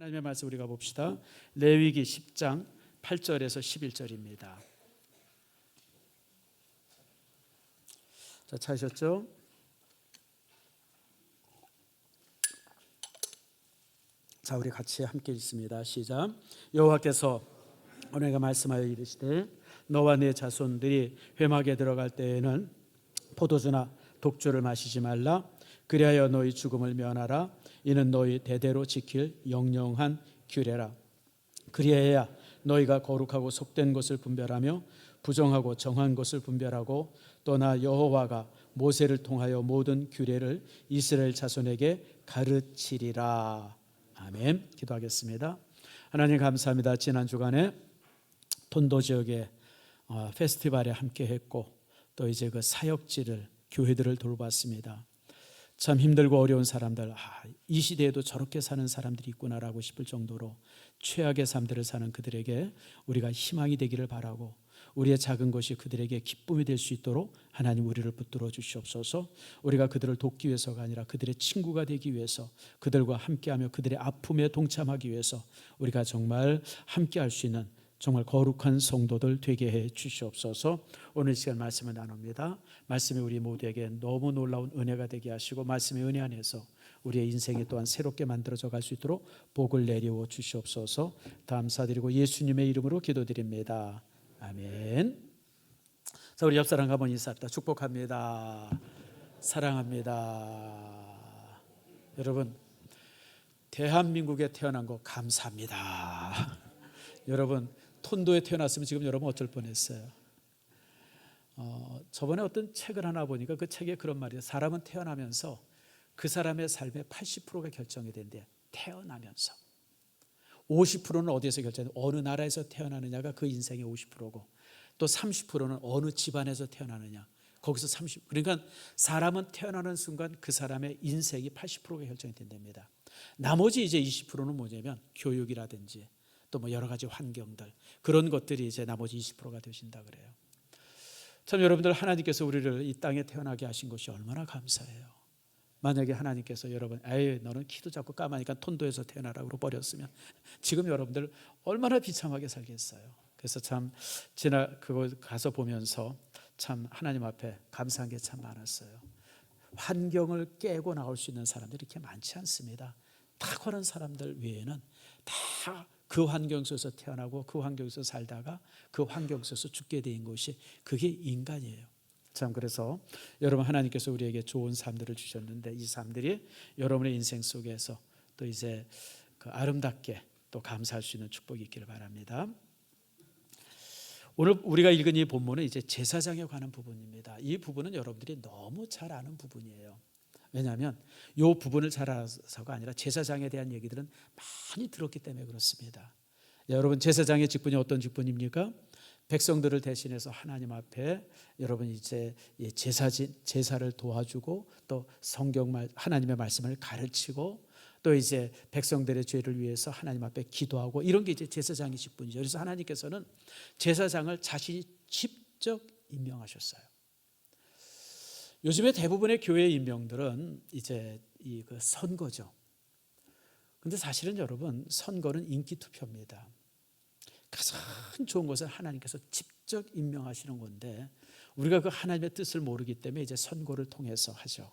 하나님의 말씀 우리가 봅시다. 레위기 10장 8절에서 11절입니다. 자, 찾으셨죠? 자, 우리 같이 함께 읽습니다. 시작. 여호와께서 오늘가 말씀하여 이르시되 너와 네 자손들이 회막에 들어갈 때에는 포도주나 독주를 마시지 말라. 그리하여 너희 죽음을 면하라. 이는 너희 대대로 지킬 영영한 규례라. 그리하여야 너희가 거룩하고 속된 것을 분별하며 부정하고 정한 것을 분별하고 또 나 여호와가 모세를 통하여 모든 규례를 이스라엘 자손에게 가르치리라. 아멘. 기도하겠습니다. 하나님 감사합니다. 지난 주간에 톤도 지역의 페스티벌에 함께했고 또 이제 그 사역지를 교회들을 돌봤습니다. 참 힘들고 어려운 사람들, 이 시대에도 저렇게 사는 사람들이 있구나라고 싶을 정도로 최악의 삶들을 사는 그들에게 우리가 희망이 되기를 바라고 우리의 작은 것이 그들에게 기쁨이 될 수 있도록 하나님 우리를 붙들어 주시옵소서. 우리가 그들을 돕기 위해서가 아니라 그들의 친구가 되기 위해서 그들과 함께하며 그들의 아픔에 동참하기 위해서 우리가 정말 함께할 수 있는 정말 거룩한 성도들 되게 해 주시옵소서. 오늘 시간 말씀을 나눕니다. 말씀이 우리 모두에게 너무 놀라운 은혜가 되게 하시고 말씀의 은혜 안에서 우리의 인생이 또한 새롭게 만들어져 갈 수 있도록 복을 내려 주시옵소서. 감사드리고 예수님의 이름으로 기도드립니다. 아멘. 자, 우리 옆 사람과 한번 인사합니다. 축복합니다. 사랑합니다. 여러분, 대한민국에 태어난 거 감사합니다. 여러분, 톤도에 태어났으면 지금 여러분 어쩔 뻔했어요. 저번에 어떤 책을 하나 보니까 그 책에 그런 말이에요. 사람은 태어나면서 그 사람의 삶의 80%가 결정이 된대. 태어나면서 50%는 어디에서 결정돼? 어느 나라에서 태어나느냐가 그 인생의 50%고 또 30%는 어느 집안에서 태어나느냐. 거기서 30. 그러니까 사람은 태어나는 순간 그 사람의 인생이 80%가 결정이 된답니다. 나머지 이제 20%는 뭐냐면 교육이라든지 또 뭐 여러 가지 환경들 그런 것들이 이제 나머지 20%가 되신다 그래요. 참 여러분들 하나님께서 우리를 이 땅에 태어나게 하신 것이 얼마나 감사해요. 만약에 하나님께서 여러분 에이 너는 키도 작고 까마니까 톤도에서 태어나라고 버렸으면 지금 여러분들 얼마나 비참하게 살겠어요. 그래서 참 그거 가서 보면서 참 하나님 앞에 감사한 게 참 많았어요. 환경을 깨고 나올 수 있는 사람들이 이렇게 많지 않습니다. 탁월한 사람들 외에는 다 그 환경 속에서 태어나고 그 환경 속에서 살다가 그 환경 속에서 죽게 된 것이 그게 인간이에요. 참 그래서 여러분 하나님께서 우리에게 좋은 삶들을 주셨는데 이 삶들이 여러분의 인생 속에서 또 이제 그 아름답게 또 감사할 수 있는 축복이 있기를 바랍니다. 오늘 우리가 읽은 이 본문은 이제 제사장에 관한 부분입니다. 이 부분은 여러분들이 너무 잘 아는 부분이에요. 왜냐하면 이 부분을 잘 알아서가 아니라 제사장에 대한 얘기들은 많이 들었기 때문에 그렇습니다. 여러분 제사장의 직분이 어떤 직분입니까? 백성들을 대신해서 하나님 앞에 여러분 이제 제사를 도와주고 또 성경 하나님의 말씀을 가르치고 또 이제 백성들의 죄를 위해서 하나님 앞에 기도하고 이런 게 이제 제사장의 직분이죠. 그래서 하나님께서는 제사장을 자신이 직접 임명하셨어요. 요즘에 대부분의 교회 임명들은 이제 그 선거죠. 근데 사실은 여러분 선거는 인기 투표입니다. 가장 좋은 것은 하나님께서 직접 임명하시는 건데 우리가 그 하나님의 뜻을 모르기 때문에 이제 선거를 통해서 하죠.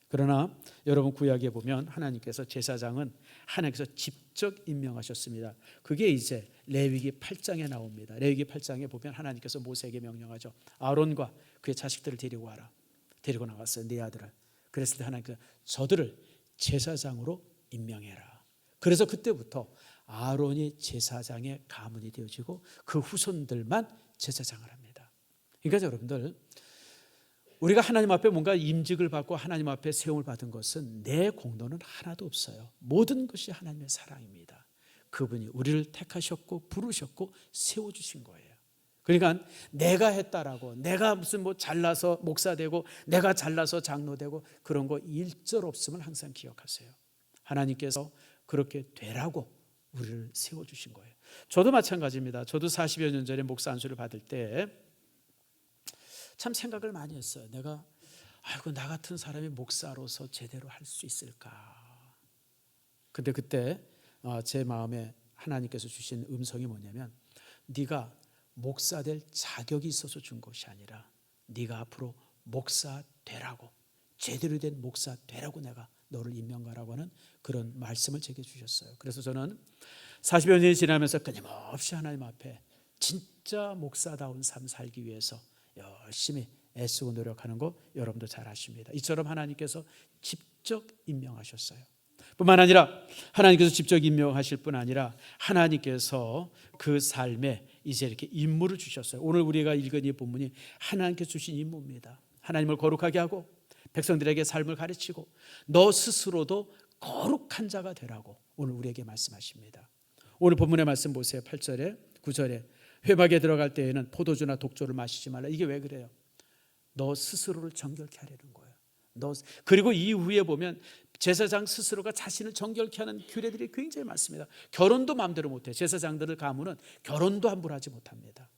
그러나 여러분 구약에 보면 하나님께서 제사장은 하나님께서 직접 임명하셨습니다. 그게 이제 레위기 8장에 나옵니다. 레위기 8장에 보면 하나님께서 모세에게 명령하죠. 아론과 그의 자식들을 데리고 나갔어요. 네 아들을. 그랬을 때 하나님께서 저들을 제사장으로 임명해라. 그래서 그때부터 아론이 제사장의 가문이 되어지고 그 후손들만 제사장을 합니다. 그러니까 여러분들 우리가 하나님 앞에 뭔가 임직을 받고 하나님 앞에 세움을 받은 것은 내 공로는 하나도 없어요. 모든 것이 하나님의 사랑입니다. 그분이 우리를 택하셨고 부르셨고 세워주신 거예요. 그러니까 내가 했다라고 내가 무슨 뭐 잘나서 목사 되고 내가 잘나서 장로 되고 그런 거 일절 없음을 항상 기억하세요. 하나님께서 그렇게 되라고 우리를 세워주신 거예요. 저도 마찬가지입니다. 저도 40여 년 전에 목사 안수를 받을 때 참 생각을 많이 했어요. 나 같은 사람이 목사로서 제대로 할 수 있을까? 근데 그때 제 마음에 하나님께서 주신 음성이 뭐냐면, 네가 목사 될 자격이 있어서 준 것이 아니라 네가 앞으로 목사 되라고, 제대로 된 목사 되라고 내가 너를 임명하라고 하는 그런 말씀을 제게 주셨어요. 그래서 저는 40여 년이 지나면서 끊임없이 하나님 앞에 진짜 목사다운 삶 살기 위해서 열심히 애쓰고 노력하는 거 여러분도 잘 아십니다. 이처럼 하나님께서 직접 임명하셨어요. 뿐만 아니라 하나님께서 직접 임명하실 뿐 아니라 하나님께서 그 삶에 이제 이렇게 임무를 주셨어요. 오늘 우리가 읽은 이 본문이 하나님께서 주신 임무입니다. 하나님을 거룩하게 하고 백성들에게 삶을 가르치고 너 스스로도 거룩한 자가 되라고 오늘 우리에게 말씀하십니다. 오늘 본문의 말씀 보세요. 8절에 9절에 회막에 들어갈 때에는 포도주나 독주를 마시지 말라. 이게 왜 그래요? 너 스스로를 정결케 하려는 거예요. 그리고 이후에 보면 제사장 스스로가 자신을 정결케 하는 규례들이 굉장히 많습니다. 결혼도 마음대로 못해요. 제사장들을 가문은 결혼도 함부로 하지 못합니다.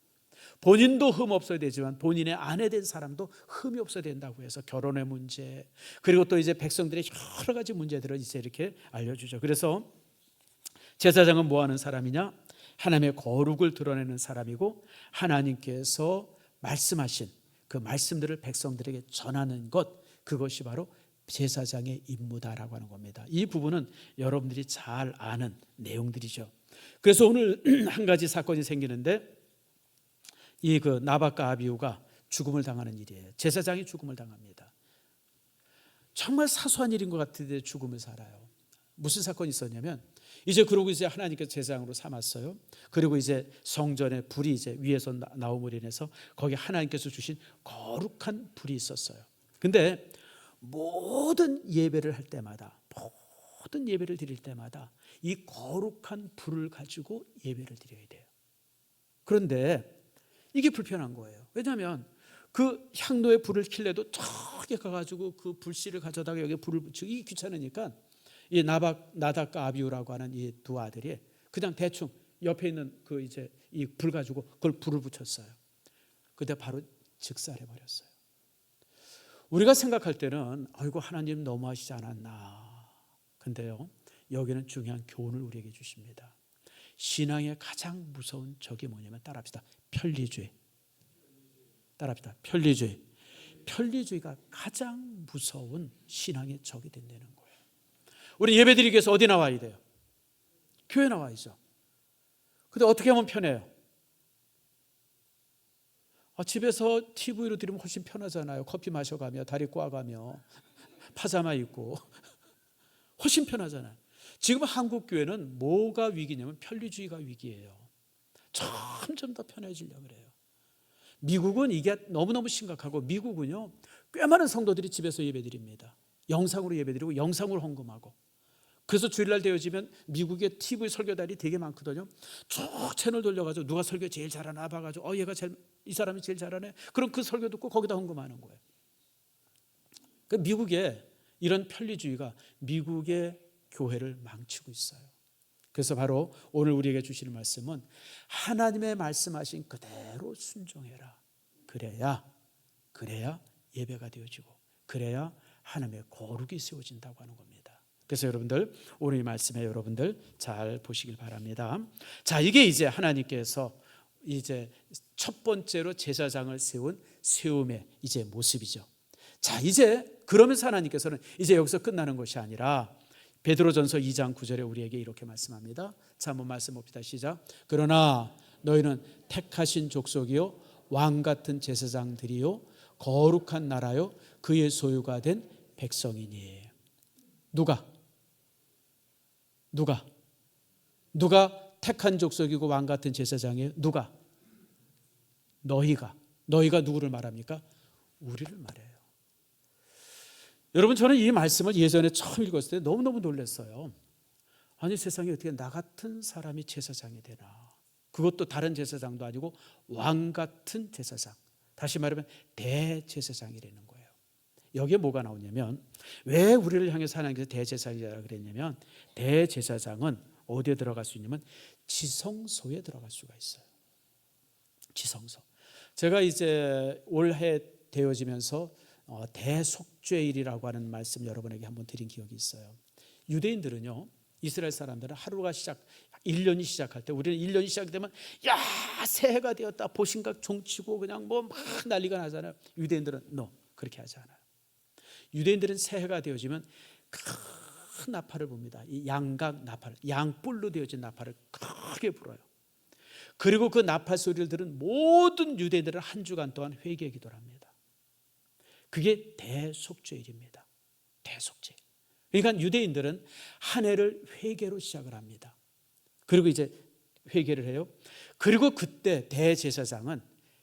본인도 흠 없어야 되지만 본인의 아내 된 사람도 흠이 없어야 된다고 해서 결혼의 문제, 그리고 또 이제 백성들의 여러 가지 문제들을 이제 이렇게 알려주죠. 그래서 제사장은 뭐 하는 사람이냐? 하나님의 거룩을 드러내는 사람이고 하나님께서 말씀하신 그 말씀들을 백성들에게 전하는 것, 그것이 바로 제사장의 임무다라고 하는 겁니다. 이 부분은 여러분들이 잘 아는 내용들이죠. 그래서 오늘 한 가지 사건이 생기는데, 이 그 나밧과 아비후가 죽음을 당하는 일이에요. 제사장이 죽음을 당합니다. 정말 사소한 일인 것 같은데 죽음을 살아요. 무슨 사건이 있었냐면, 그러고 이제 하나님께서 제사장으로 삼았어요. 그리고 이제 성전에 불이 이제 위에서 나옴으로 인해서 거기 하나님께서 주신 거룩한 불이 있었어요. 근데 모든 예배를 할 때마다, 모든 예배를 드릴 때마다 이 거룩한 불을 가지고 예배를 드려야 돼요. 그런데 이게 불편한 거예요. 왜냐하면 그 향로에 불을 킬래도 저기 가가지고 그 불씨를 가져다가 여기 불을 붙이고 이게 귀찮으니까 이 나답과 아비후라고 하는 이 두 아들이 그냥 대충 옆에 있는 그 이제 이 불 가지고 그걸 불을 붙였어요. 그때 바로 즉살해 버렸어요. 우리가 생각할 때는 아이고 하나님 너무하시지 않았나. 근데요, 여기는 중요한 교훈을 우리에게 주십니다. 신앙의 가장 무서운 적이 뭐냐면, 따라합시다. 편리주의. 따라합시다. 편리주의. 편리주의가 가장 무서운 신앙의 적이 된다는 거예요. 우리 예배드리기 위해서 어디 나와야 돼요? 교회 나와야죠. 근데 어떻게 하면 편해요? 집에서 TV로 드리면 훨씬 편하잖아요. 커피 마셔가며 다리 꼬아가며 파자마 입고 훨씬 편하잖아요. 지금 한국 교회는 뭐가 위기냐면 편리주의가 위기예요. 점점 더 편해지려고 그래요. 미국은 이게 너무너무 심각하고, 미국은요 꽤 많은 성도들이 집에서 예배드립니다. 영상으로 예배드리고 영상으로 헌금하고. 그래서 주일날 되어지면 미국의 TV 설교단이 되게 많거든요. 쭉 채널 돌려가지고 누가 설교 제일 잘하나 봐가지고 이 사람이 제일 잘하네. 그럼 그 설교 듣고 거기다 헌금하는 거예요. 그러니까 미국의 이런 편리주의가 미국의 교회를 망치고 있어요. 그래서 바로 오늘 우리에게 주시는 말씀은 하나님의 말씀하신 그대로 순종해라. 그래야 예배가 되어지고, 그래야 하나님의 거룩이 세워진다고 하는 겁니다. 그래서 여러분들 오늘 이 말씀에 여러분들 잘 보시길 바랍니다. 자, 이게 이제 하나님께서 이제 첫 번째로 제사장을 세운 세움의 이제 모습이죠. 자, 이제 그러면서 하나님께서는 이제 여기서 끝나는 것이 아니라 베드로전서 2장 9절에 우리에게 이렇게 말씀합니다. 자, 한번 말씀 봅시다. 시작. 그러나 너희는 택하신 족속이요 왕 같은 제사장들이요 거룩한 나라요 그의 소유가 된 백성이니. 누가 택한 족속이고 왕 같은 제사장이에요? 누가? 너희가 누구를 말합니까? 우리를 말해요. 여러분, 저는 이 말씀을 예전에 처음 읽었을 때 너무너무 놀랐어요. 아니, 세상에 어떻게 나 같은 사람이 제사장이 되나. 그것도 다른 제사장도 아니고 왕 같은 제사장. 다시 말하면 대제사장이라는 거예요. 여기에 뭐가 나오냐면, 왜 우리를 향해서 하나님께서 대제사장이라고 그랬냐면, 대제사장은 어디에 들어갈 수 있냐면 지성소에 들어갈 수가 있어요. 지성소. 제가 이제 올해 되어지면서 대속죄일이라고 하는 말씀 여러분에게 한번 드린 기억이 있어요. 유대인들은요 이스라엘 사람들은 하루가 1년이 시작할 때, 우리는 1년이 시작되면 야 새해가 되었다 보신각 종치고 그냥 뭐 막 난리가 나잖아요. 유대인들은 그렇게 하지 않아요. 유대인들은 새해가 되어지면 큰 나팔을 붑니다. 이 양각 나팔, 양뿔로 되어진 나팔을 크게 불어요. 그리고 그 나팔 소리를 들은 모든 유대인들은 한 주간 동안 회개 기도를 합니다. 그게 대속죄일입니다. 대속죄. 그러니까 유대인들은 한 해를 회개로 시작을 합니다. 그리고 이제 회개를 해요. 그리고 그때 대제사장은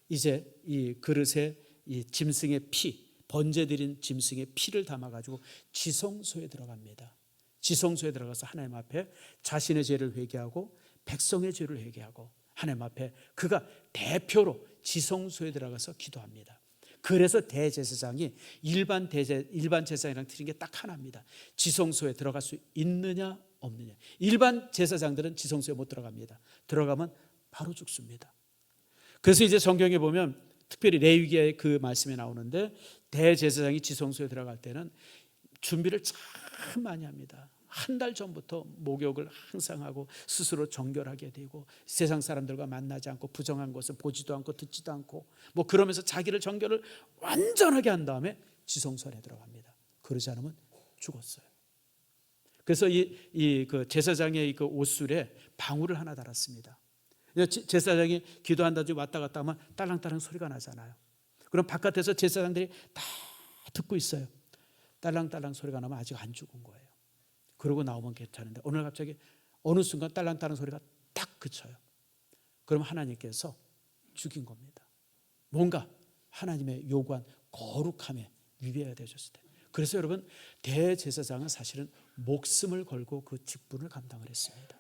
이제 이 그릇에 이 짐승의 피, 번제드린 짐승의 피를 담아가지고 지성소에 들어갑니다. 지성소에 들어가서 하나님 앞에 자신의 죄를 회개하고 백성의 죄를 회개하고 하나님 앞에 그가 대표로 지성소에 들어가서 기도합니다. 그래서 대제사장이 일반 제사장이랑 틀린 게 딱 하나입니다. 지성소에 들어갈 수 있느냐 없느냐. 일반 제사장들은 지성소에 못 들어갑니다. 들어가면 바로 죽습니다. 그래서 이제 성경에 보면 특별히 레위기의 그 말씀에 나오는데 대제사장이 지성소에 들어갈 때는 준비를 참 많이 합니다. 한 달 전부터 목욕을 항상 하고 스스로 정결하게 되고 세상 사람들과 만나지 않고 부정한 것을 보지도 않고 듣지도 않고 뭐 그러면서 자기를 정결을 완전하게 한 다음에 지성소 안에 들어갑니다. 그러지 않으면 죽었어요. 그래서 그 제사장의 그 옷술에 방울을 하나 달았습니다. 제사장이 기도한다 좀 왔다 갔다 하면 딸랑딸랑 소리가 나잖아요. 그럼 바깥에서 제사장들이 다 듣고 있어요. 딸랑딸랑 소리가 나면 아직 안 죽은 거예요. 그러고 나오면 괜찮은데 오늘 갑자기 어느 순간 딸랑딸랑 소리가 딱 그쳐요. 그럼 하나님께서 죽인 겁니다. 뭔가 하나님의 요구한 거룩함에 위배가 되셨을 때. 그래서 여러분 대제사장은 사실은 목숨을 걸고 그 직분을 감당을 했습니다.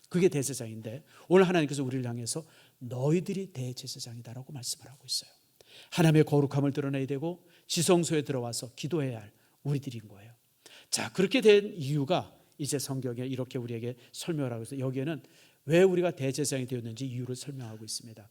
그게 대제사장인데 오늘 하나님께서 우리를 향해서 너희들이 대제사장이다라고 말씀을 하고 있어요. 하나님의 거룩함을 드러내야 되고 지성소에 들어와서 기도해야 할 우리들인 거예요. 자, 그렇게 된 이유가 이제 성경에 이렇게 우리에게 설명을 하고 있어요. 여기에는 왜 우리가 대제사장이 되었는지 이유를 설명하고 있습니다.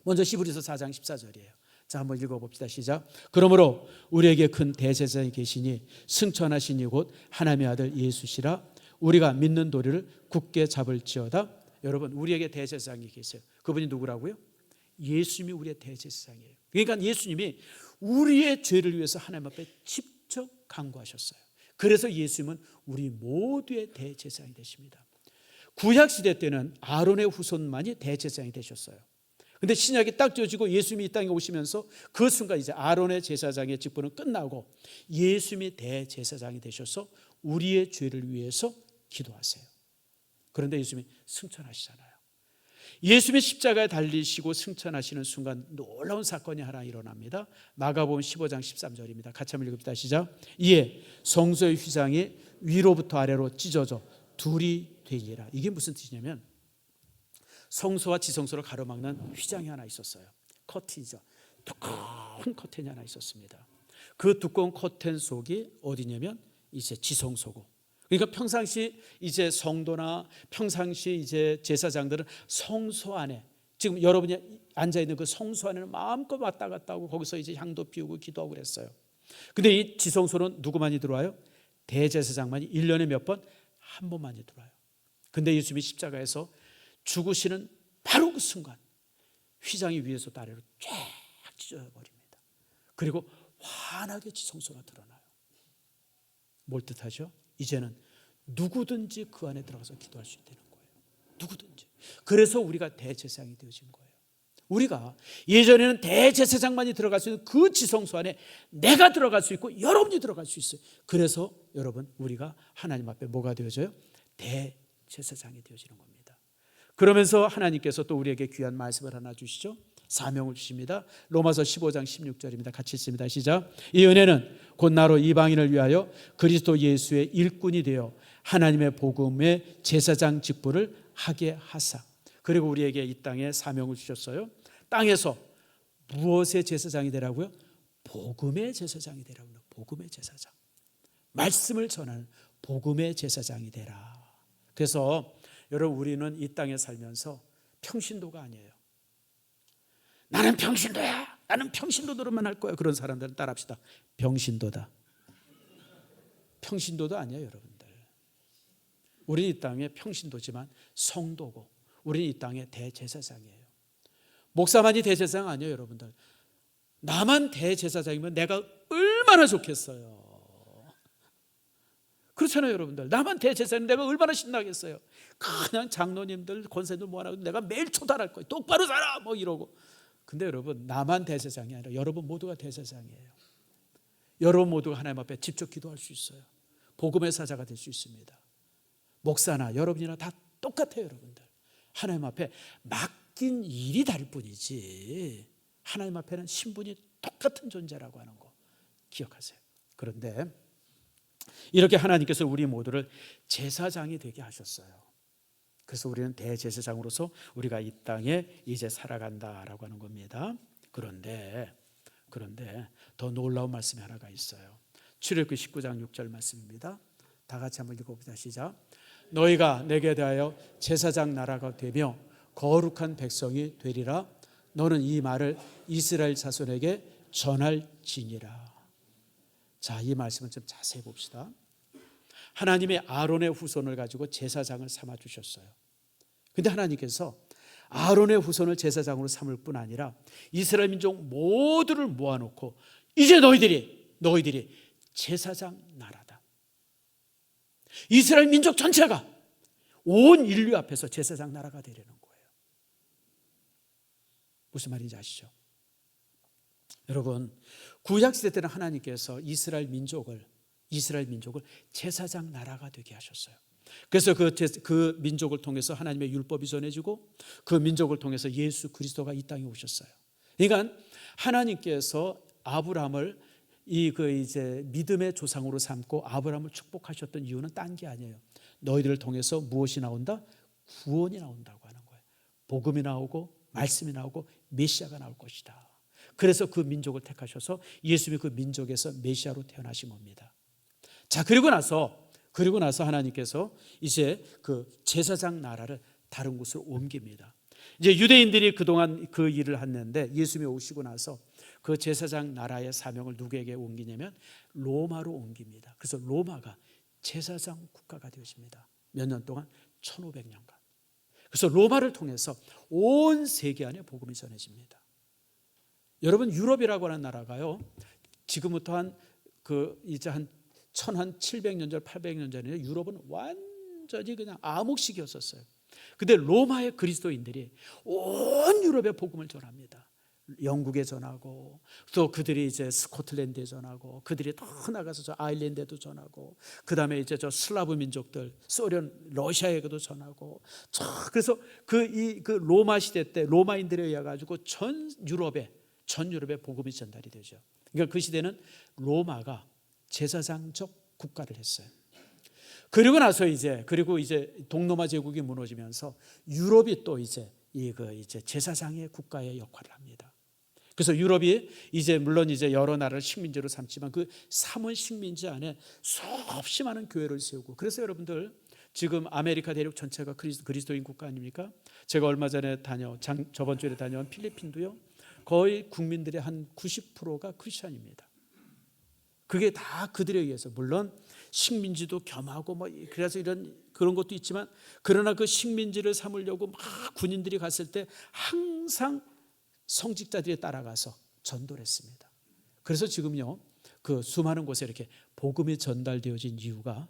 먼저 히브리서 4장 14절이에요. 자, 한번 읽어봅시다. 시작. 그러므로 우리에게 큰 대제사장이 계시니 승천하신 이곧 하나님의 아들 예수시라. 우리가 믿는 도리를 굳게 잡을지어다. 여러분 우리에게 대제사장이 계세요. 그분이 누구라고요? 예수님이 우리의 대제사장이에요. 그러니까 예수님이 우리의 죄를 위해서 하나님 앞에 직접 간구하셨어요. 그래서 예수님은 우리 모두의 대제사장이 되십니다. 구약시대 때는 아론의 후손만이 대제사장이 되셨어요. 근데 신약이 딱 지어지고 예수님이 이 땅에 오시면서 그 순간 이제 아론의 제사장의 직분은 끝나고 예수님이 대제사장이 되셔서 우리의 죄를 위해서 기도하세요. 그런데 예수님이 승천하시잖아요. 예수님이 십자가에 달리시고 승천하시는 순간 놀라운 사건이 하나 일어납니다. 마가복음 15장 13절입니다. 같이 한번 읽읍시다. 시작. 이에 성소의 휘장이 위로부터 아래로 찢어져 둘이 되니라. 이게 무슨 뜻이냐면 성소와 지성소를 가로막는 휘장이 하나 있었어요. 커튼이죠. 두꺼운 커튼이 하나 있었습니다. 그 두꺼운 커튼 속이 어디냐면 이제 지성소고. 그러니까 평상시 이제 성도나 평상시 이제 제사장들은 성소 안에 지금 여러분이 앉아 있는 그 성소 안에는 마음껏 왔다 갔다 하고 거기서 이제 향도 피우고 기도하고 그랬어요. 근데 이 지성소는 누구만이 들어와요? 대제사장만이 1년에 몇 번? 한 번만이 들어와요. 근데 예수님이 십자가에서 죽으시는 바로 그 순간 휘장이 위에서부터 아래로 쫙 찢어버립니다. 그리고 환하게 지성소가 드러나요. 뭘 뜻하죠? 이제는 누구든지 그 안에 들어가서 기도할 수 있다는 거예요. 누구든지. 그래서 우리가 대제사장이 되어진 거예요. 우리가 예전에는 대제사장만이 들어갈 수 있는 그 지성소 안에 내가 들어갈 수 있고 여러분이 들어갈 수 있어요. 그래서 여러분 우리가 하나님 앞에 뭐가 되어져요? 대제사장이 되어지는 겁니다. 그러면서 하나님께서 또 우리에게 귀한 말씀을 하나 주시죠. 사명을 주십니다. 로마서 15장 16절입니다. 같이 읽습니다. 시작. 이 은혜는 곧 나로 이방인을 위하여 그리스도 예수의 일꾼이 되어 하나님의 복음의 제사장 직분을 하게 하사. 그리고 우리에게 이 땅에 사명을 주셨어요. 땅에서 무엇의 제사장이 되라고요? 복음의 제사장이 되라고요. 복음의 제사장. 말씀을 전하는 복음의 제사장이 되라. 그래서 여러분 우리는 이 땅에 살면서 평신도가 아니에요. 나는 평신도야. 나는 평신도 노릇만 할 거야. 그런 사람들은 따라합시다. 병신도다. 평신도도 아니에요, 여러분들. 우리는 이 땅의 평신도지만 성도고, 우리는 이 땅의 대제사장이에요. 목사만이 대제사장 아니에요, 여러분들. 나만 대제사장이면 내가 얼마나 좋겠어요. 그렇잖아요, 여러분들. 나만 대제사장이면 내가 얼마나 신나겠어요. 그냥 장로님들, 권사님들 모아놓고 내가 매일 초달할 거예요. 똑바로 살아! 뭐 이러고. 근데 여러분, 나만 대제사장이 아니라 여러분 모두가 대제사장이에요. 여러분 모두가 하나님 앞에 직접 기도할 수 있어요. 복음의 사자가 될 수 있습니다. 목사나 여러분이나 다 똑같아요, 여러분들. 하나님 앞에 맡긴 일이 다를 뿐이지 하나님 앞에는 신분이 똑같은 존재라고 하는 거 기억하세요. 그런데 이렇게 하나님께서 우리 모두를 제사장이 되게 하셨어요. 그래서 우리는 대제사장으로서 우리가 이 땅에 이제 살아간다라고 하는 겁니다. 그런데 더 놀라운 말씀이 하나가 있어요. 출애굽기 19장 6절 말씀입니다. 다 같이 한번 읽어보자. 시작. 너희가 내게 대하여 제사장 나라가 되며 거룩한 백성이 되리라. 너는 이 말을 이스라엘 자손에게 전할지니라. 자, 이 말씀을 좀 자세히 봅시다. 하나님의 아론의 후손을 가지고 제사장을 삼아 주셨어요. 근데 하나님께서 아론의 후손을 제사장으로 삼을 뿐 아니라 이스라엘 민족 모두를 모아놓고 이제 너희들이 제사장 나라다. 이스라엘 민족 전체가 온 인류 앞에서 제사장 나라가 되려는 거예요. 무슨 말인지 아시죠? 여러분, 구약시대 때는 하나님께서 이스라엘 민족을 제사장 나라가 되게 하셨어요. 그래서 그 민족을 통해서 하나님의 율법이 전해지고 그 민족을 통해서 예수 그리스도가 이 땅에 오셨어요. 그러니까 하나님께서 아브라함을 이제 믿음의 조상으로 삼고 아브라함을 축복하셨던 이유는 딴 게 아니에요. 너희들을 통해서 무엇이 나온다? 구원이 나온다고 하는 거예요. 복음이 나오고 말씀이 나오고 메시아가 나올 것이다. 그래서 그 민족을 택하셔서 예수님이 그 민족에서 메시아로 태어나신 겁니다. 자, 그리고 나서 하나님께서 이제 그 제사장 나라를 다른 곳으로 옮깁니다. 이제 유대인들이 그동안 그 일을 했는데 예수님이 오시고 나서 그 제사장 나라의 사명을 누구에게 옮기냐면 로마로 옮깁니다. 그래서 로마가 제사장 국가가 되어집니다. 몇 년 동안 1500년간. 그래서 로마를 통해서 온 세계 안에 복음이 전해집니다. 여러분, 유럽이라고 하는 나라가요, 지금부터 이제 한 1700년 전, 800년 전에 유럽은 완전히 그냥 암흑시기였었어요. 근데 로마의 그리스도인들이 온 유럽에 복음을 전합니다. 영국에 전하고 또 그들이 이제 스코틀랜드에 전하고 그들이 더 나가서 저 아일랜드에도 전하고 그다음에 이제 저 슬라브 민족들 소련 러시아에도 전하고 그래서 그 로마 시대 때 로마인들에 의해 가지고 전 유럽에 복음이 전달이 되죠. 그러니까 그 시대는 로마가 제사장적 국가를 했어요. 그리고 이제 동로마 제국이 무너지면서 유럽이 또 이제 제사장의 국가의 역할을 합니다. 그래서 유럽이 이제 물론 이제 여러 나라를 식민지로 삼지만 그 삼은 식민지 안에 수없이 많은 교회를 세우고, 그래서 여러분들 지금 아메리카 대륙 전체가 그리스도인 국가 아닙니까? 제가 얼마 전에 저번 주에 다녀온 필리핀도요, 거의 국민들의 한 90%가 크리스천입니다. 그게 다 그들에 의해서, 물론 식민지도 겸하고 뭐 그래서 그런 것도 있지만, 그러나 그 식민지를 삼으려고 막 군인들이 갔을 때 항상 성직자들이 따라가서 전도를 했습니다. 그래서 지금요, 그 수많은 곳에 이렇게 복음이 전달되어진 이유가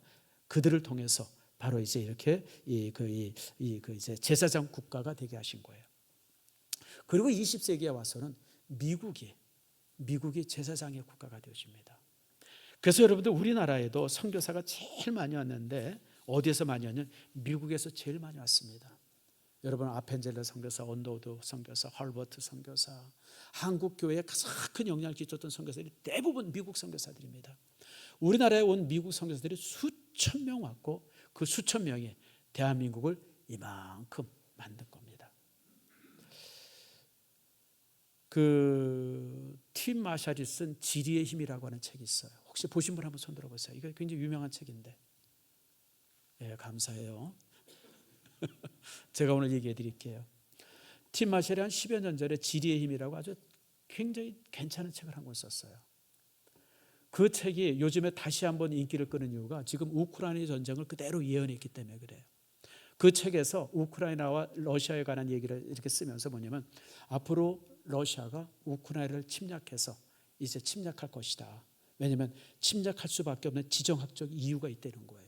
그들을 통해서 바로 이제 이렇게 이제 제사장 국가가 되게 하신 거예요. 그리고 20세기에 와서는 미국이 제사장의 국가가 되어집니다. 그래서 여러분들 우리나라에도 선교사가 제일 많이 왔는데 어디에서 많이 왔냐면 미국에서 제일 많이 왔습니다. 여러분, 아펜젤러 선교사, 언더우드 선교사, 헐버트 선교사, 한국 교회에 가장 큰 영향을 끼쳤던 선교사들이 대부분 미국 선교사들입니다. 우리나라에 온 미국 선교사들이 수천 명 왔고 그 수천 명이 대한민국을 이만큼 만든 겁니다. 팀 마샬이 쓴 지리의 힘이라고 하는 책이 있어요. 혹시 보신 분 한번 손 들어보세요. 이거 굉장히 유명한 책인데. 예, 감사해요. 제가 오늘 얘기해 드릴게요. 팀 마샬이 한 10여 년 전에 지리의 힘이라고 아주 굉장히 괜찮은 책을 한 권 썼어요. 그 책이 요즘에 다시 한번 인기를 끄는 이유가 지금 우크라이나 전쟁을 그대로 예언했기 때문에 그래요. 그 책에서 우크라이나와 러시아에 관한 얘기를 이렇게 쓰면서 뭐냐면 앞으로 러시아가 우크라이나를 침략해서 이제 침략할 것이다. 왜냐하면 침략할 수밖에 없는 지정학적 이유가 있다는 거예요.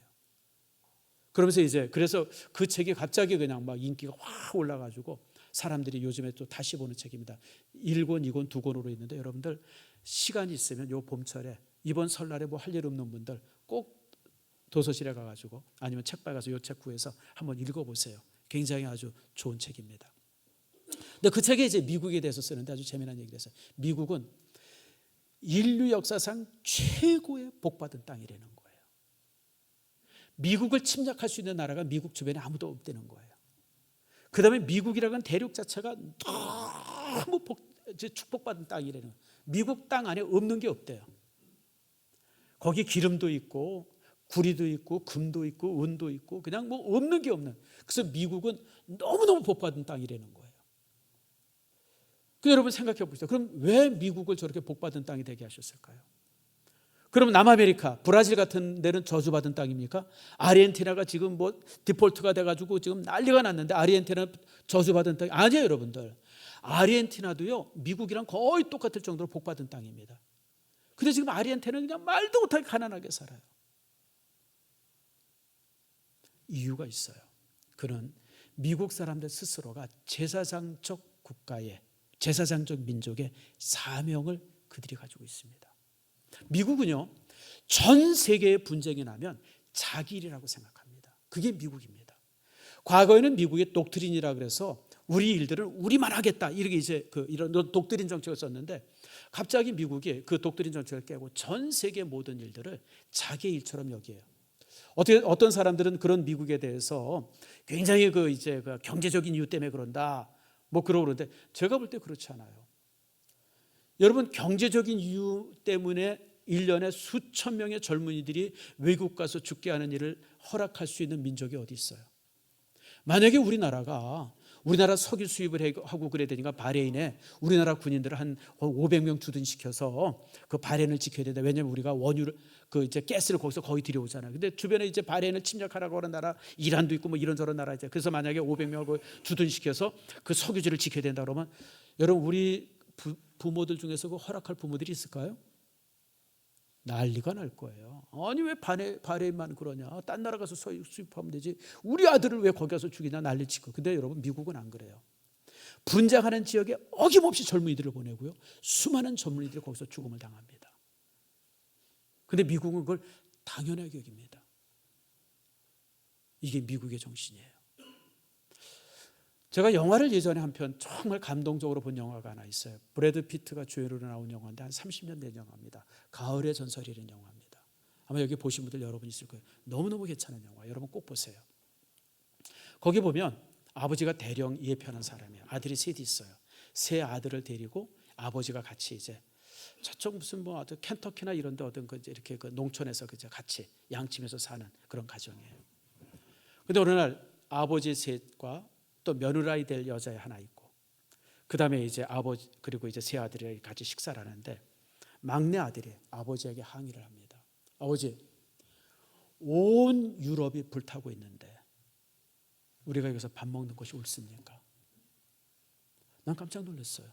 그러면서 이제 그래서 그 책이 갑자기 그냥 막 인기가 확 올라가지고 사람들이 요즘에 또 다시 보는 책입니다. 1권, 2권, 2권으로 있는데 여러분들 시간이 있으면 요 봄철에 이번 설날에 뭐 할 일 없는 분들 꼭 도서실에 가가지고 아니면 책방 가서 요 책 구해서 한번 읽어보세요. 굉장히 아주 좋은 책입니다. 근데 그 책에 이제 미국에 대해서 쓰는데 아주 재미난 얘기를 했어요. 미국은 인류 역사상 최고의 복받은 땅이라는 거예요. 미국을 침략할 수 있는 나라가 미국 주변에 아무도 없다는 거예요. 그 다음에 미국이라는 대륙 자체가 너무 축복받은 땅이라는 거예요. 미국 땅 안에 없는 게 없대요. 거기 기름도 있고 구리도 있고 금도 있고 은도 있고 그냥 뭐 없는 게 없는. 그래서 미국은 너무너무 복받은 땅이라는 거예요. 그 여러분 생각해 보세요. 그럼 왜 미국을 저렇게 복받은 땅이 되게 하셨을까요? 그럼 남아메리카, 브라질 같은 데는 저주받은 땅입니까? 아르헨티나가 지금 뭐 디폴트가 돼가지고 지금 난리가 났는데 아르헨티나는 저주받은 땅이 아니에요, 여러분들. 아르헨티나도요, 미국이랑 거의 똑같을 정도로 복받은 땅입니다. 근데 지금 아르헨티나는 그냥 말도 못하게 가난하게 살아요. 이유가 있어요. 그는 미국 사람들 스스로가 제사장적 국가의 제사장적 민족의 사명을 그들이 가지고 있습니다. 미국은요, 전 세계의 분쟁이 나면 자기 일이라고 생각합니다. 그게 미국입니다. 과거에는 미국의 독트린이라 그래서 우리 일들은 우리만 하겠다 이렇게 이제 이런 독트린 정책을 썼는데 갑자기 미국이 그 독트린 정책을 깨고 전 세계 모든 일들을 자기 일처럼 여겨요. 어떤 사람들은 그런 미국에 대해서 굉장히 이제 경제적인 이유 때문에 그런다 뭐 그러고 그러는데 제가 볼 때 그렇지 않아요. 여러분 경제적인 이유 때문에 1년에 수천 명의 젊은이들이 외국 가서 죽게 하는 일을 허락할 수 있는 민족이 어디 있어요? 만약에 우리나라 석유 수입을 하고 그래야 되니까 바레인에 우리나라 군인들을 한 500명 주둔시켜서 그 바레인을 지켜야 된다. 왜냐하면 우리가 원유를 이제 가스를 거기서 거의 들여오잖아요. 근데 주변에 이제 바레인을 침략하라고 하는 나라 이란도 있고 뭐 이런저런 나라 이제 그래서 만약에 500명을 주둔시켜서 그 석유지를 지켜야 된다 그러면 여러분 우리 부모들 중에서 그 허락할 부모들이 있을까요? 난리가 날 거예요. 아니 왜 바레인만 그러냐? 딴 나라 가서 수입하면 되지. 우리 아들을 왜 거기 가서 죽이냐 난리치고. 근데 여러분 미국은 안 그래요. 분쟁하는 지역에 어김없이 젊은이들을 보내고요. 수많은 젊은이들이 거기서 죽음을 당합니다. 근데 미국은 그걸 당연하게 여깁니다. 이게 미국의 정신이에요. 제가 영화를 예전에 한 편 정말 감동적으로 본 영화가 하나 있어요. 브래드 피트가 주연으로 나온 영화인데 한 30년 된 영화입니다. 가을의 전설이라는 영화입니다. 아마 여기 보신 분들 여러분 있을 거예요. 너무너무 괜찮은 영화. 여러분 꼭 보세요. 거기 보면 아버지가 대령 예편한 사람이에요. 아들이 셋이 있어요. 세 아들을 데리고 아버지가 같이 이제 저쪽 무슨 뭐 켄터키나 이런 데 어떤 이렇게 농촌에서 같이 양치면서 사는 그런 가정이에요. 근데 어느 날 아버지 셋과 또 며느라이 될 여자 하나 있고 그다음에 이제 아버지 그리고 이제 세 아들이 같이 식사를 하는데 막내 아들이 아버지에게 항의를 합니다. 아버지, 온 유럽이 불타고 있는데 우리가 여기서 밥 먹는 것이 옳습니까? 난 깜짝 놀랐어요.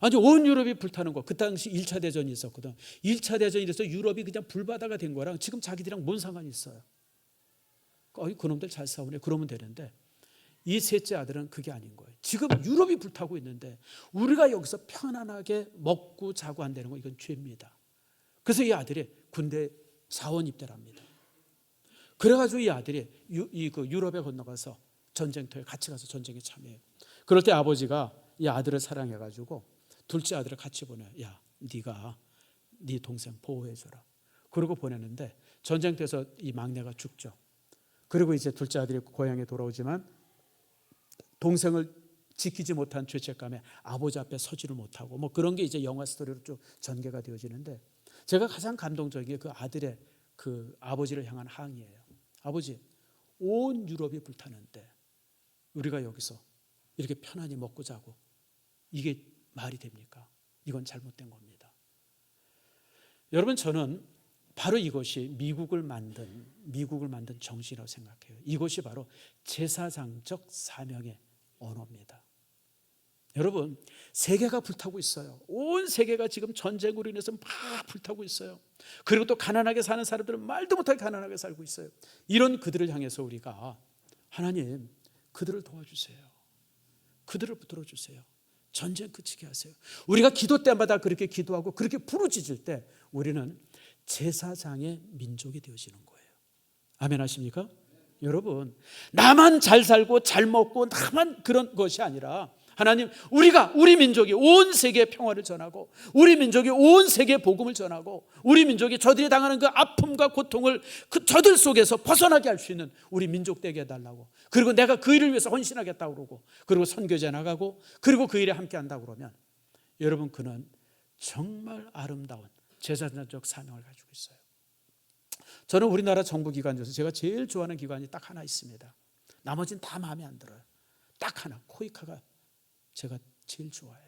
아니 온 유럽이 불타는 거. 그 당시 1차 대전이 있었거든. 1차 대전이 돼서 유럽이 그냥 불바다가 된 거랑 지금 자기들이랑 뭔 상관이 있어요? 그놈들 잘 싸우네. 그러면 되는데 이 셋째 아들은 그게 아닌 거예요. 지금 유럽이 불타고 있는데 우리가 여기서 편안하게 먹고 자고 한다는 거 이건 죄입니다. 그래서 이 아들이 군대 자원 입대를 합니다. 그래가지고 이 아들이 유럽에 건너가서 전쟁터에 같이 가서 전쟁에 참여해요. 그럴 때 아버지가 이 아들을 사랑해가지고 둘째 아들을 같이 보내요. 야, 네가 네 동생 보호해줘라. 그러고 보내는데 전쟁터에서 이 막내가 죽죠. 그리고 이제 둘째 아들이 고향에 돌아오지만 동생을 지키지 못한 죄책감에 아버지 앞에 서지를 못하고 뭐 그런 게 이제 영화 스토리로 쭉 전개가 되어지는데 제가 가장 감동적인 게 그 아들의 그 아버지를 향한 항의예요. 아버지, 온 유럽이 불타는데 우리가 여기서 이렇게 편안히 먹고 자고 이게 말이 됩니까? 이건 잘못된 겁니다. 여러분, 저는 바로 이것이 미국을 만든 정신이라고 생각해요. 이것이 바로 제사장적 사명의 언어입니다. 여러분, 세계가 불타고 있어요. 온 세계가 지금 전쟁으로 인해서 막 불타고 있어요. 그리고 또 가난하게 사는 사람들은 말도 못하게 가난하게 살고 있어요. 이런 그들을 향해서 우리가 하나님, 그들을 도와주세요. 그들을 붙들어 주세요. 전쟁 그치게 하세요. 우리가 기도 때마다 그렇게 기도하고 그렇게 부르짖을 때 우리는 제사장의 민족이 되어지는 거예요. 아멘 하십니까? 여러분, 나만 잘 살고 잘 먹고 나만 그런 것이 아니라 하나님, 우리 민족이 온 세계에 평화를 전하고 우리 민족이 온 세계에 복음을 전하고 우리 민족이 저들이 당하는 그 아픔과 고통을 그 저들 속에서 벗어나게 할 수 있는 우리 민족 되게 해달라고, 그리고 내가 그 일을 위해서 헌신하겠다고 그러고, 그리고 선교제 나가고, 그리고 그 일에 함께 한다고 그러면 여러분, 그는 정말 아름다운 제사장적 사명을 가지고 있어요. 저는 우리나라 정부기관 중에서 제가 제일 좋아하는 기관이 딱 하나 있습니다. 나머지는 다 마음에 안 들어요. 딱 하나, 코이카가 제가 제일 좋아해요.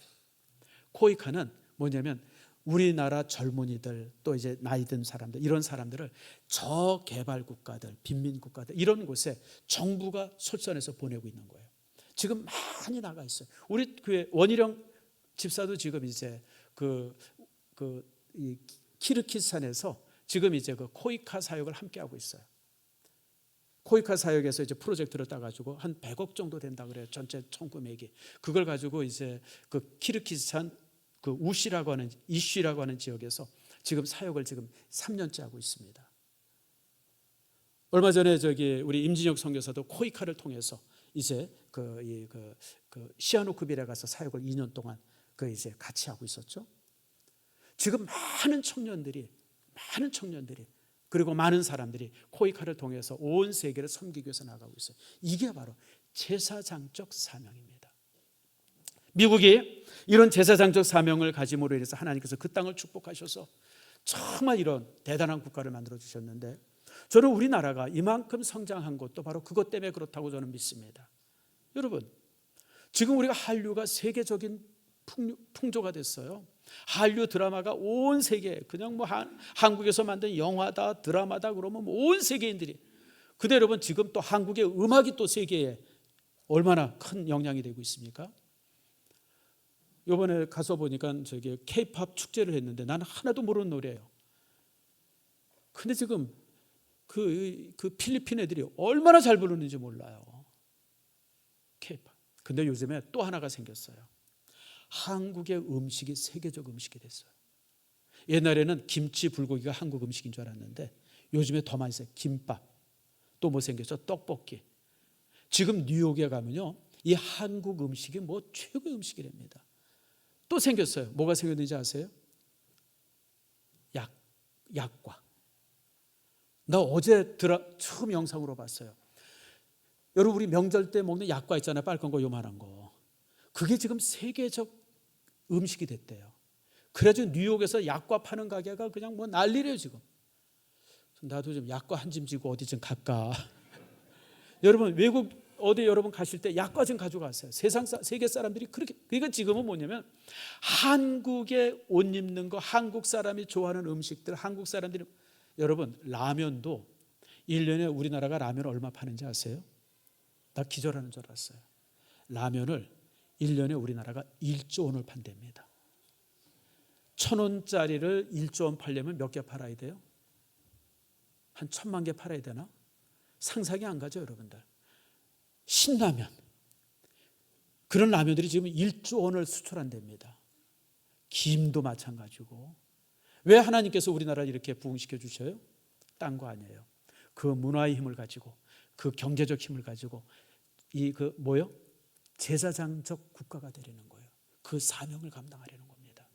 코이카는 뭐냐면 우리나라 젊은이들, 또 이제 나이 든 사람들, 이런 사람들을 저개발 국가들, 빈민 국가들, 이런 곳에 정부가 솔선해서 보내고 있는 거예요. 지금 많이 나가 있어요. 우리 교회 원희령 집사도 지금 이제 이 키르키스탄에서 지금 이제 그 코이카 사역을 함께 하고 있어요. 코이카 사역에서 이제 프로젝트를 따가지고 한 100억 정도 된다 그래요. 전체 총금액이. 그걸 가지고 이제 그 키르키스탄 그 우시라고 하는, 이슈라고 하는 지역에서 지금 사역을 지금 3년째 하고 있습니다. 얼마 전에 우리 임진혁 선교사도 코이카를 통해서 이제 그 시아노크빌에 가서 사역을 2년 동안 이제 같이 하고 있었죠. 지금 많은 청년들이 그리고 많은 사람들이 코이카를 통해서 온 세계를 섬기기 위해서 나가고 있어요. 이게 바로 제사장적 사명입니다. 미국이 이런 제사장적 사명을 가짐으로 인해서 하나님께서 그 땅을 축복하셔서 정말 이런 대단한 국가를 만들어 주셨는데, 저는 우리나라가 이만큼 성장한 것도 바로 그것 때문에 그렇다고 저는 믿습니다. 여러분, 지금 우리가 한류가 세계적인 풍조가 됐어요. 한류 드라마가 온 세계, 그냥 뭐 한국에서 만든 영화다 드라마다 그러면 온 세계인들이, 근데 여러분, 지금 또 한국의 음악이 또 세계에 얼마나 큰 영향이 되고 있습니까? 이번에 가서 보니까 K-팝 축제를 했는데 나는 하나도 모르는 노래예요. 근데 지금 그 필리핀 애들이 얼마나 잘 부르는지 몰라요. K-팝. 근데 요즘에 또 하나가 생겼어요. 한국의 음식이 세계적 음식이 됐어요. 옛날에는 김치 불고기가 한국 음식인 줄 알았는데 요즘에 더 많이 써요. 김밥, 또 뭐 생겼죠? 떡볶이. 지금 뉴욕에 가면요, 이 한국 음식이 뭐 최고의 음식이랍니다. 또 생겼어요. 뭐가 생겼는지 아세요? 약과. 나 어제 처음 영상으로 봤어요. 여러분, 우리 명절 때 먹는 약과 있잖아요. 빨간 거, 요만한 거. 그게 지금 세계적 음식이 됐대요. 그래가지고 뉴욕에서 약과 파는 가게가 그냥 뭐 난리래요 지금. 나도 좀 약과 한 짐 지고 어디 좀 갈까. 여러분, 외국 어디 여러분 가실 때 약과 좀 가져가세요. 세계 사람들이 그렇게. 그러니까 지금은 뭐냐면 한국에 옷 입는 거, 한국 사람이 좋아하는 음식들, 한국 사람들이, 여러분, 라면도 1년에 우리나라가 라면 얼마 파는지 아세요? 나 기절하는 줄 알았어요. 라면을 1년에 우리나라가 1조 원을 판답니다. 1,000원짜리를 1조 원 팔려면 몇 개 팔아야 돼요? 한 1,000만 개 팔아야 되나? 상상이 안 가죠, 여러분들. 신라면, 그런 라면들이 지금 1조 원을 수출한답니다. 김도 마찬가지고. 왜 하나님께서 우리나라를 이렇게 부흥시켜 주셔요? 딴 거 아니에요. 그 문화의 힘을 가지고, 그 경제적 힘을 가지고 뭐요? 제사장적 국가가 되려는 거예요. 그 사명을 감당하려는 겁니다.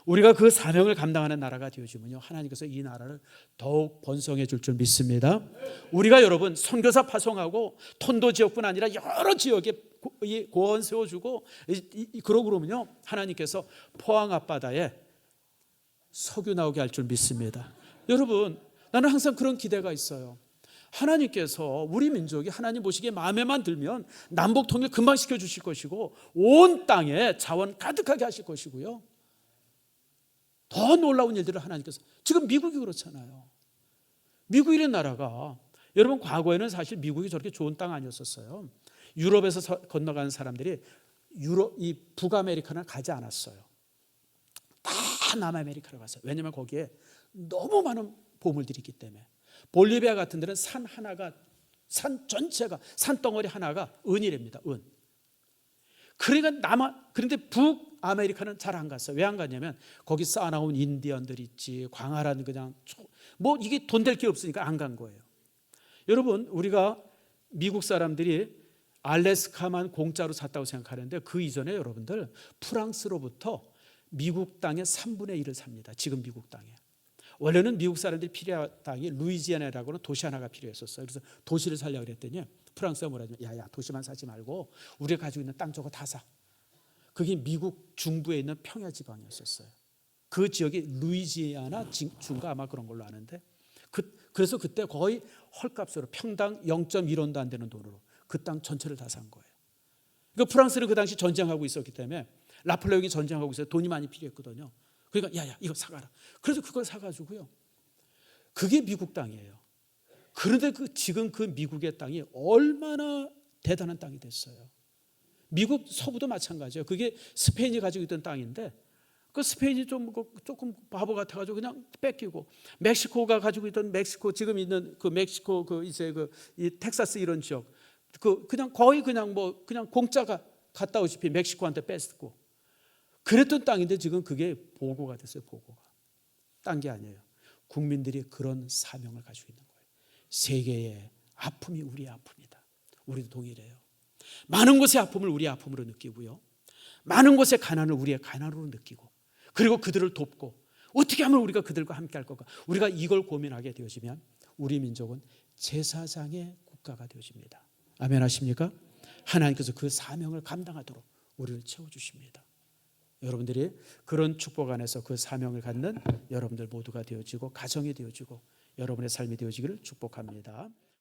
우리가 그 사명을 감당하는 나라가 되어지면요, 하나님께서 이 나라를 더욱 번성해 줄 줄 믿습니다. 우리가 여러분 선교사 파송하고 톤도 지역뿐 아니라 여러 지역에 고원 세워주고 그러고 그러면요, 하나님께서 포항 앞바다에 석유 나오게 할 줄 믿습니다. 여러분, 나는 항상 그런 기대가 있어요. 하나님께서 우리 민족이 하나님 보시기에 마음에만 들면 남북 통일 금방 시켜주실 것이고 온 땅에 자원 가득하게 하실 것이고요. 더 놀라운 일들을 하나님께서, 지금 미국이 그렇잖아요. 미국이라는 나라가, 여러분 과거에는 사실 미국이 저렇게 좋은 땅 아니었었어요. 유럽에서 건너가는 사람들이 이 북아메리카는 가지 않았어요. 다 남아메리카로 갔어요. 왜냐하면 거기에 너무 많은 보물들이 있기 때문에. 볼리비아 같은 데는 산 하나가, 산 전체가, 산덩어리 하나가 은이랍니다. 은. 그러니까 그런데 북아메리카는 잘 안 갔어요. 왜 안 갔냐면 거기 쌓아나온 인디언들 있지, 광활한 그냥 뭐 이게 돈 될 게 없으니까 안 간 거예요. 여러분, 우리가 미국 사람들이 알래스카만 공짜로 샀다고 생각하는데 그 이전에 여러분들 프랑스로부터 미국 땅의 3분의 1을 삽니다. 지금 미국 땅에. 원래는 미국 사람들이 필요한 땅이 루이지애나라고 하는 도시 하나가 필요했었어요. 그래서 도시를 살려고 그랬더니 프랑스가 뭐라냐면, 야야, 도시만 사지 말고 우리가 가지고 있는 땅 저거 다 사. 그게 미국 중부에 있는 평야 지방이었었어요. 그 지역이 루이지애나 주인가 아마 그런 걸로 아는데, 그래서 그때 거의 헐값으로 평당 0.1원도 안 되는 돈으로 그 땅 전체를 다 산 거예요. 그러니까 프랑스는 그 당시 전쟁하고 있었기 때문에, 나폴레옹이 전쟁하고 있어서 돈이 많이 필요했거든요. 그러니까 야야, 이거 사가라. 그래서 그걸 사가지고요. 그게 미국 땅이에요. 그런데 지금 그 미국의 땅이 얼마나 대단한 땅이 됐어요. 미국 서부도 마찬가지예요. 그게 스페인이 가지고 있던 땅인데, 그 스페인이 조금 바보 같아가지고 그냥 뺏기고, 멕시코가 가지고 있던, 멕시코 지금 있는 그 멕시코 이 텍사스 이런 지역, 그냥 거의 그냥 공짜가 갔다 오시피 멕시코한테 뺏고 그랬던 땅인데, 지금 그게 보고가 됐어요. 보고가. 딴 게 아니에요. 국민들이 그런 사명을 가지고 있는 거예요. 세계의 아픔이 우리의 아픔이다. 우리도 동일해요. 많은 곳의 아픔을 우리의 아픔으로 느끼고요, 많은 곳의 가난을 우리의 가난으로 느끼고, 그리고 그들을 돕고 어떻게 하면 우리가 그들과 함께 할 것까, 우리가 이걸 고민하게 되어지면 우리 민족은 제사장의 국가가 되어집니다. 아멘 하십니까? 하나님께서 그 사명을 감당하도록 우리를 채워주십니다. 여러분들이 그런 축복 안에서 그 사명을 갖는 여러분들 모두가 되어지고, 가정이 되어지고, 여러분의 삶이 되어지기를 축복합니다.